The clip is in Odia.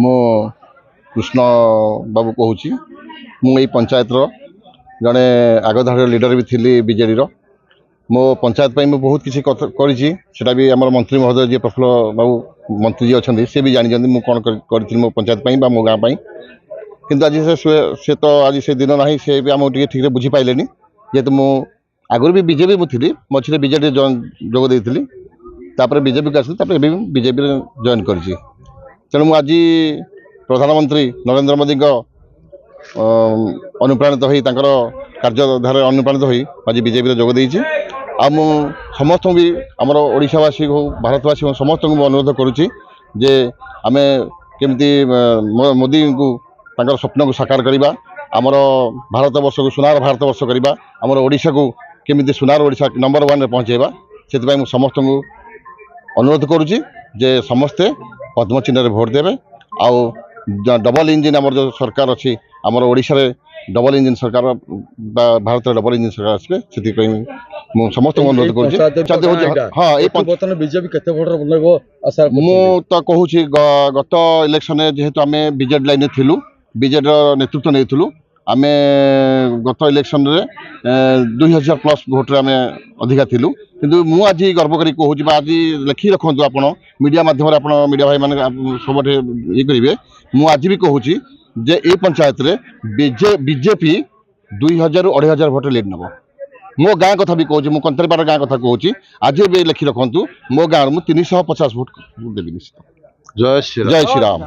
ମୁଁ କୃଷ୍ଣ ବାବୁ କହୁଛି। ମୁଁ ଏଇ ପଞ୍ଚାୟତର ଜଣେ ଆଗଧାଡ଼ିର ଲିଡର ବି ଥିଲି ବିଜେଡ଼ିର। ମୋ ପଞ୍ଚାୟତ ପାଇଁ ମୁଁ ବହୁତ କିଛି କରିଛି। ସେଟା ବି ଆମର ମନ୍ତ୍ରୀ ମହୋଦୟ ଯିଏ ପ୍ରଫୁଲ୍ଲ ବାବୁ ମନ୍ତ୍ରୀ ଯିଏ ଅଛନ୍ତି ସେ ବି ଜାଣିଛନ୍ତି ମୁଁ କ'ଣ କରିଥିଲି ମୋ ପଞ୍ଚାୟତ ପାଇଁ ବା ମୋ ଗାଁ ପାଇଁ। କିନ୍ତୁ ଆଜି ସେ ତ ଆଜି ସେ ଦିନ ନାହିଁ। ସେ ବି ଆମକୁ ଟିକେ ଠିକ୍ରେ ବୁଝିପାରିଲେନି। ଯେହେତୁ ମୁଁ ଆଗରୁ ବି ବିଜେପି ମୁଁ ଥିଲି, ମଝିରେ ବିଜେଡ଼ି ଯୋଗ ଦେଇଥିଲି, ତାପରେ ବିଜେପିକୁ ଆସିଲି, ତାପରେ ଏବେ ବି ବିଜେପିରେ ଜଏନ୍ କରିଛି। ତେଣୁ ମୁଁ ଆଜି ପ୍ରଧାନମନ୍ତ୍ରୀ ନରେନ୍ଦ୍ର ମୋଦିଙ୍କ ଅନୁପ୍ରାଣିତ ହୋଇ ତାଙ୍କର କାର୍ଯ୍ୟଧାରାରେ ଅନୁପ୍ରାଣିତ ହୋଇ ଆଜି ବିଜେପିରେ ଯୋଗ ଦେଇଛି। ଆଉ ମୁଁ ସମସ୍ତଙ୍କୁ ବି ଆମର ଓଡ଼ିଶାବାସୀ ହଉ ଭାରତବାସୀ ହଉ ସମସ୍ତଙ୍କୁ ମୁଁ ଅନୁରୋଧ କରୁଛି ଯେ ଆମେ କେମିତି ମୋଦିଙ୍କୁ ତାଙ୍କର ସ୍ୱପ୍ନକୁ ସାକାର କରିବା, ଆମର ଭାରତବର୍ଷକୁ ସୁନାର ଭାରତବର୍ଷ କରିବା, ଆମର ଓଡ଼ିଶାକୁ କେମିତି ସୁନାର ଓଡ଼ିଶା ନମ୍ବର 1ରେ ପହଞ୍ଚାଇବା। ସେଥିପାଇଁ ମୁଁ ସମସ୍ତଙ୍କୁ ଅନୁରୋଧ କରୁଛି ଯେ ସମସ୍ତେ ପଦ୍ମ ଚିହ୍ନରେ ଭୋଟ ଦେବେ। ଆଉ ଡବଲ ଇଞ୍ଜିନ୍ ଆମର ଯେଉଁ ସରକାର ଅଛି, ଆମର ଓଡ଼ିଶାରେ ଡବଲ ଇଞ୍ଜିନ୍ ସରକାର ବା ଭାରତରେ ଡବଲ ଇଞ୍ଜିନ୍ ସରକାର ଆସିବେ। ସେଥିପାଇଁ ମୁଁ ସମସ୍ତଙ୍କୁ ଅନୁରୋଧ କରୁଛି। ହଁ, ଏଇ ବିଜେପି କେତେ ଭୋଟର ବନେଇବ ଆଶା? ମୁଁ ତ କହୁଛି ଗତ ଇଲେକ୍ସନରେ ଯେହେତୁ ଆମେ ବିଜେଡି ଲାଇନରେ ଥିଲୁ, ବିଜେଡିର ନେତୃତ୍ୱ ନେଇଥିଲୁ, ଆମେ ଗତ ଇଲେକ୍ସନରେ 2000+ ଭୋଟରେ ଆମେ ଅଧିକା ଥିଲୁ। କିନ୍ତୁ ମୁଁ ଆଜି ଗର୍ବ କରି କହୁଛି ବା ଆଜି ଲେଖି ରଖନ୍ତୁ, ଆପଣ ମିଡ଼ିଆ ମାଧ୍ୟମରେ ଆପଣ ମିଡ଼ିଆ ଭାଇମାନେ ସବୁଠି ଇଏ କରିବେ। ମୁଁ ଆଜି ବି କହୁଛି ଯେ ଏଇ ପଞ୍ଚାୟତରେ ବିଜେପି 2000ରୁ 2500 ଭୋଟ ଲିଡ୍ ନେବ। ମୋ ଗାଁ କଥା ବି କହୁଛି, ମୁଁ କନ୍ତରିପାଟ ଗାଁ କଥା କହୁଛି। ଆଜି ବି ଲେଖି ରଖନ୍ତୁ, ମୋ ଗାଁରୁ ମୁଁ 350 ଭୋଟ ଦେବି ନିଶ୍ଚିତ। ଜୟ ଶ୍ରୀରାମ।